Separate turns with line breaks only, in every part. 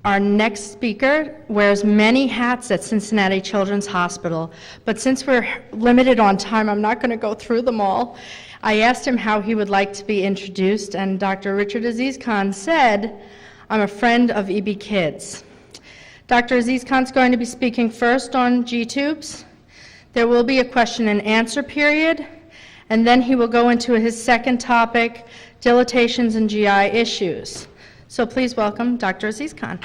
Our next speaker wears many hats at Cincinnati Children's Hospital, but since we're limited on time, I'm not going to go through them all. I asked him how he would like to be introduced, and Dr. Richard Aziz Khan said, "I'm a friend of EB Kids." Dr. Aziz Khan's going to be speaking first on G-tubes. There will be a question and answer period, and then he will go into his second topic, dilatations and GI issues. So please welcome Dr. Aziz Khan.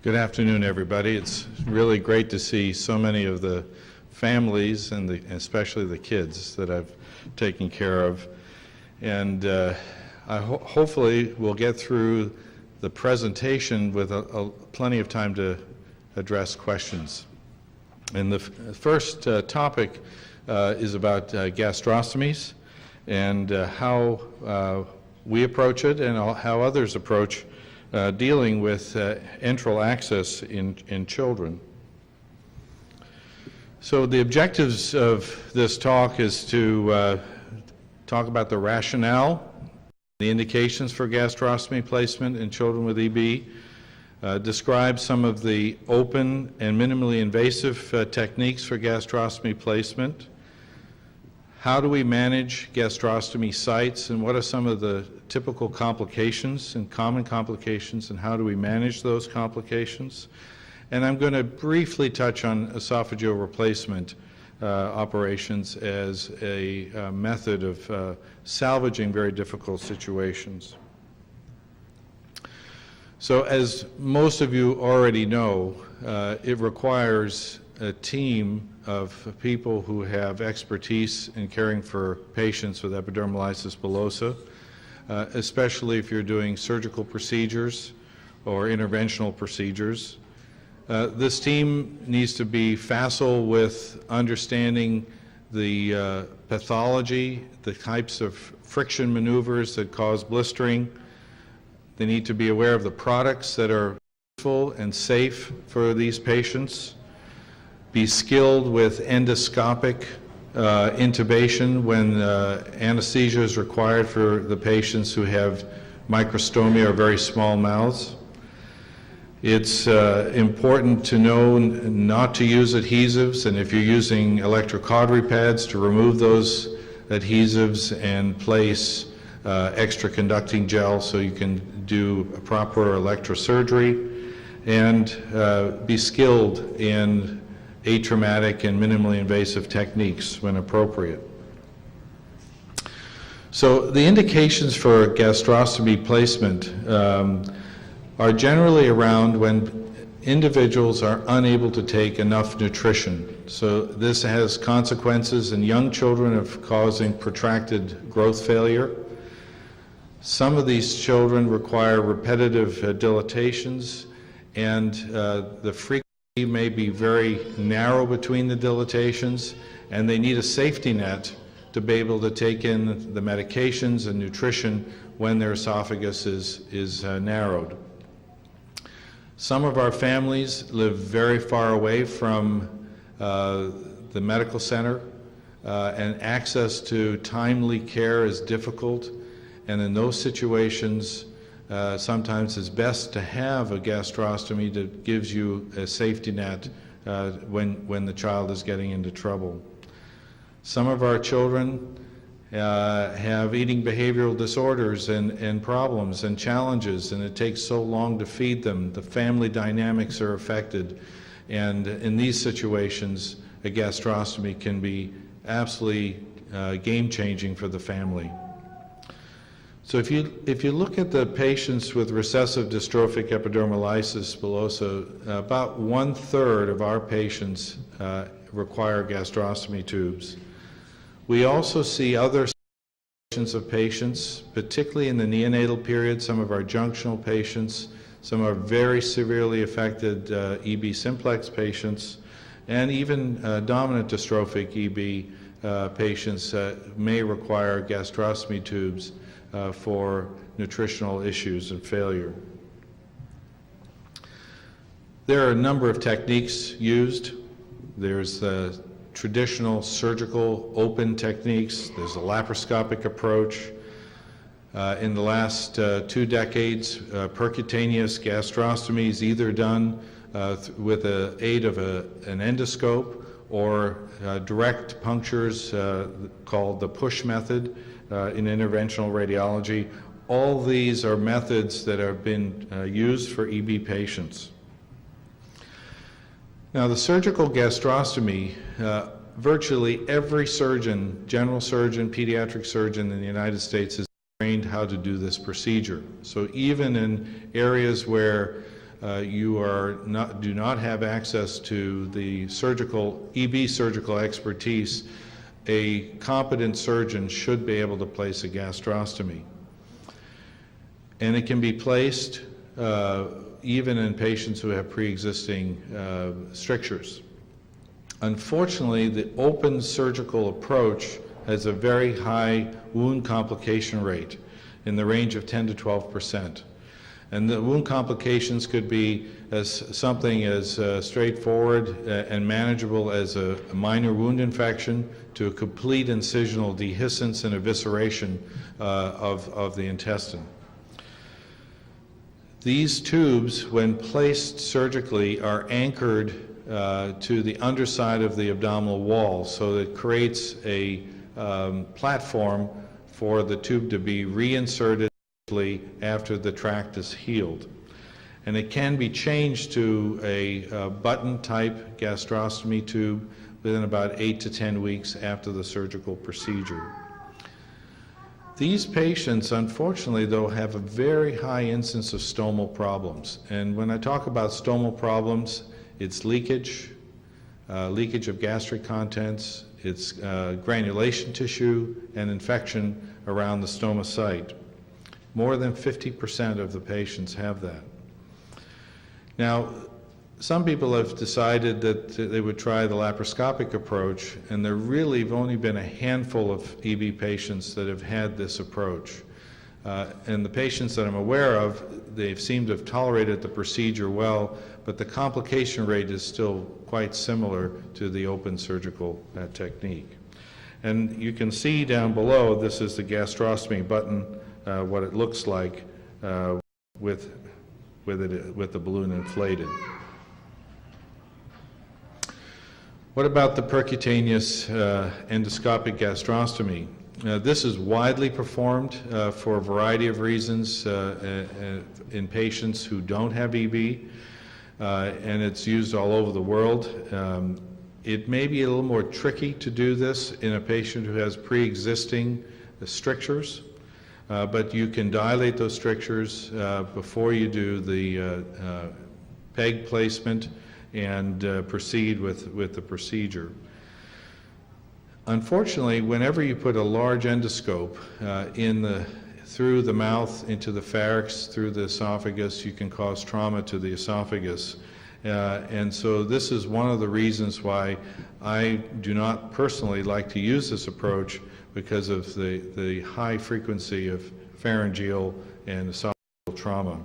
Good afternoon, everybody. It's really great to see so many of the families and especially the kids that I've taken care of. And hopefully we'll get through the presentation with plenty of time to address questions. And the first topic is about gastrostomies and how we approach it and how others approach dealing with enteral access in children. So the objectives of this talk is to talk about the rationale, the indications for gastrostomy placement in children with EB, describe some of the open and minimally invasive techniques for gastrostomy placement. How do we manage gastrostomy sites, and what are some of the typical complications and common complications, and how do we manage those complications? And I'm going to briefly touch on esophageal replacement operations as a method of salvaging very difficult situations. So as most of you already know, it requires a team of people who have expertise in caring for patients with epidermolysis bullosa, especially if you're doing surgical procedures or interventional procedures. This team needs to be facile with understanding the pathology, the types of friction maneuvers that cause blistering. They need to be aware of the products that are useful and safe for these patients. Be skilled with endoscopic intubation when anesthesia is required for the patients who have microstomia or very small mouths. It's important to know not to use adhesives, and if you're using electrocautery pads, to remove those adhesives and place extra conducting gel so you can do a proper electrosurgery, and be skilled in atraumatic and minimally invasive techniques when appropriate. So the indications for gastrostomy placement are generally around when individuals are unable to take enough nutrition. So this has consequences in young children of causing protracted growth failure. Some of these children require repetitive dilatations, and the frequency may be very narrow between the dilatations, and they need a safety net to be able to take in the medications and nutrition when their esophagus is narrowed. Some of our families live very far away from the medical center, and access to timely care is difficult, and in those situations sometimes it's best to have a gastrostomy that gives you a safety net when the child is getting into trouble. Some of our children have eating behavioral disorders and problems and challenges, and it takes so long to feed them. The family dynamics are affected, and in these situations a gastrostomy can be absolutely game-changing for the family. So if you look at the patients with recessive dystrophic epidermolysis bullosa, about 1/3 of our patients require gastrostomy tubes. We also see other situations of patients, particularly in the neonatal period, some of our junctional patients, Some are very severely affected EB simplex patients, and even dominant dystrophic EB patients may require gastrostomy tubes for nutritional issues and failure. There are a number of techniques used. There's the traditional surgical open techniques. There's a laparoscopic approach. In the last 2 decades, percutaneous gastrostomy is either done with the aid of an endoscope or direct punctures called the push method in interventional radiology. All these are methods that have been used for EB patients. Now, the surgical gastrostomy, virtually every surgeon, general surgeon, pediatric surgeon in the United States is trained how to do this procedure. So even in areas where you do not have access to the EB surgical expertise, a competent surgeon should be able to place a gastrostomy. And it can be placed even in patients who have pre-existing strictures. Unfortunately, the open surgical approach has a very high wound complication rate in the range of 10 to 12%. And the wound complications could be something as straightforward and manageable as a minor wound infection to a complete incisional dehiscence and evisceration of the intestine. These tubes, when placed surgically, are anchored to the underside of the abdominal wall, so it creates a platform for the tube to be reinserted after the tract is healed. And it can be changed to a button-type gastrostomy tube within about 8 to 10 weeks after the surgical procedure. These patients, unfortunately, though, have a very high incidence of stomal problems. And when I talk about stomal problems, it's leakage of gastric contents, it's granulation tissue, and infection around the stoma site. More than 50% of the patients have that. Now, some people have decided that they would try the laparoscopic approach, and there really have only been a handful of EB patients that have had this approach. And the patients that I'm aware of, they seem to have tolerated the procedure well, but the complication rate is still quite similar to the open surgical technique. And you can see down below, this is the gastrostomy button, what it looks like with the balloon inflated. What about the percutaneous endoscopic gastrostomy? This is widely performed for a variety of reasons in patients who don't have EB, and it's used all over the world. It may be a little more tricky to do this in a patient who has pre-existing strictures, but you can dilate those strictures before you do the PEG placement and proceed with the procedure. Unfortunately, whenever you put a large endoscope through the mouth, into the pharynx, through the esophagus, you can cause trauma to the esophagus. And so this is one of the reasons why I do not personally like to use this approach, because of the high frequency of pharyngeal and esophageal trauma.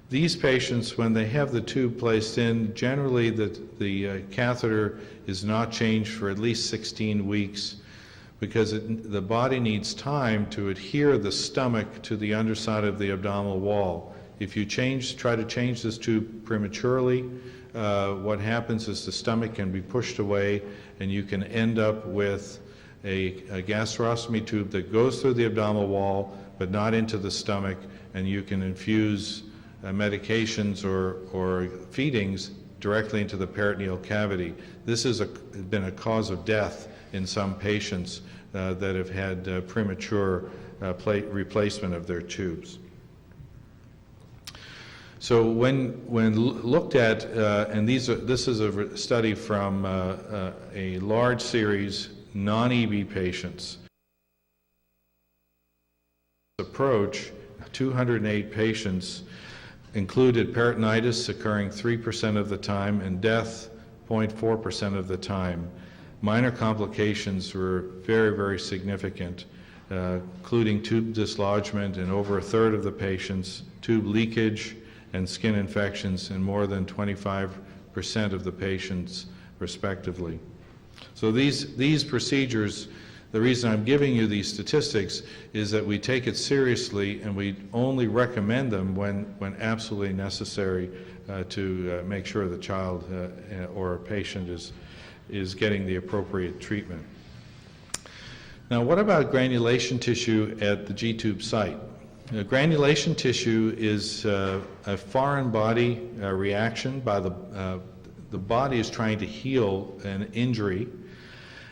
These patients, when they have the tube placed in, generally the catheter is not changed for at least 16 weeks because the body needs time to adhere the stomach to the underside of the abdominal wall. If you try to change this tube prematurely, what happens is the stomach can be pushed away and you can end up with a gastrostomy tube that goes through the abdominal wall but not into the stomach, and you can infuse medications or feedings directly into the peritoneal cavity. This has been a cause of death in some patients that have had premature replacement of their tubes. So when looked at, and this is a study from a large series non-EB patients. Approach 208 patients. included peritonitis occurring 3% of the time and death 0.4% of the time. Minor complications were very, very significant, including tube dislodgement in over a third of the patients, tube leakage and skin infections in more than 25% of the patients, respectively. So these procedures, the reason I'm giving you these statistics is that we take it seriously and we only recommend them when absolutely necessary to make sure the child or patient is getting the appropriate treatment. Now, what about granulation tissue at the G-tube site? Granulation tissue is a foreign body reaction by the body is trying to heal an injury,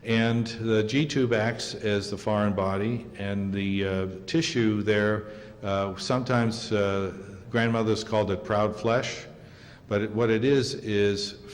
and the G-tube acts as the foreign body, and the tissue there, sometimes grandmothers called it proud flesh, but what it is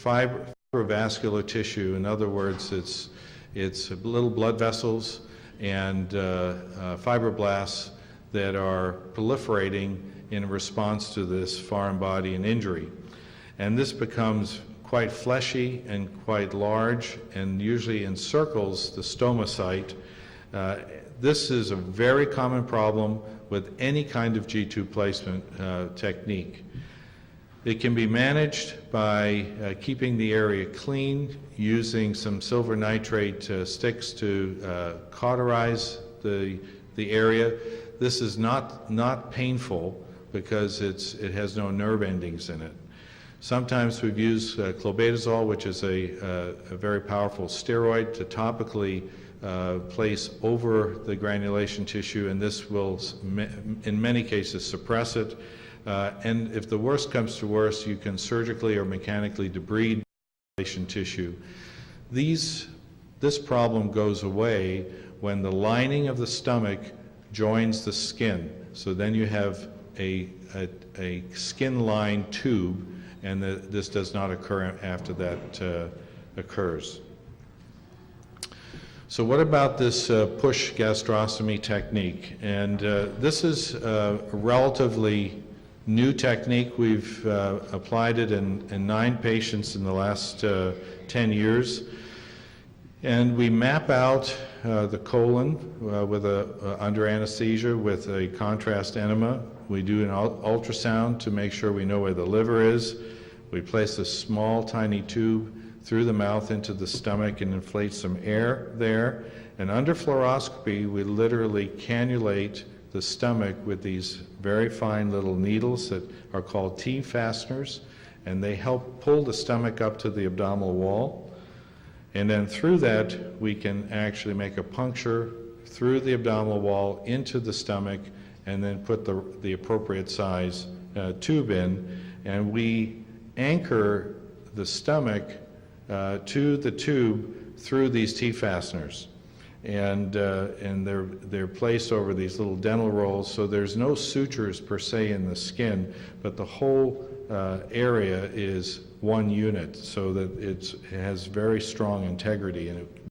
fibrovascular tissue. In other words, it's little blood vessels and fibroblasts that are proliferating in response to this foreign body and injury. And this becomes quite fleshy and quite large and usually encircles the stoma site. This is a very common problem with any kind of G-tube placement technique. It can be managed by keeping the area clean, using some silver nitrate sticks to cauterize the area. This is not painful because it has no nerve endings in it. Sometimes we've used clobetasol, which is a very powerful steroid, to topically place over the granulation tissue, and this will, in many cases, suppress it. And if the worst comes to worst, you can surgically or mechanically debride granulation tissue. This problem goes away when the lining of the stomach joins the skin. So then you have a skin-lined tube, and this does not occur after that occurs. So what about this push gastrostomy technique? And this is a relatively new technique. We've applied it in 9 patients in the last 10 years. And we map out the colon under anesthesia with a contrast enema. We do an ultrasound to make sure we know where the liver is. We place a small, tiny tube through the mouth into the stomach and inflate some air there. And under fluoroscopy, we literally cannulate the stomach with these very fine little needles that are called T-fasteners, and they help pull the stomach up to the abdominal wall. And then through that, we can actually make a puncture through the abdominal wall into the stomach and then put the appropriate size tube in. And we anchor the stomach to the tube through these T-fasteners. And they're placed over these little dental rolls, so there's no sutures per se in the skin, but the whole area is one unit, so that it has very strong integrity, and it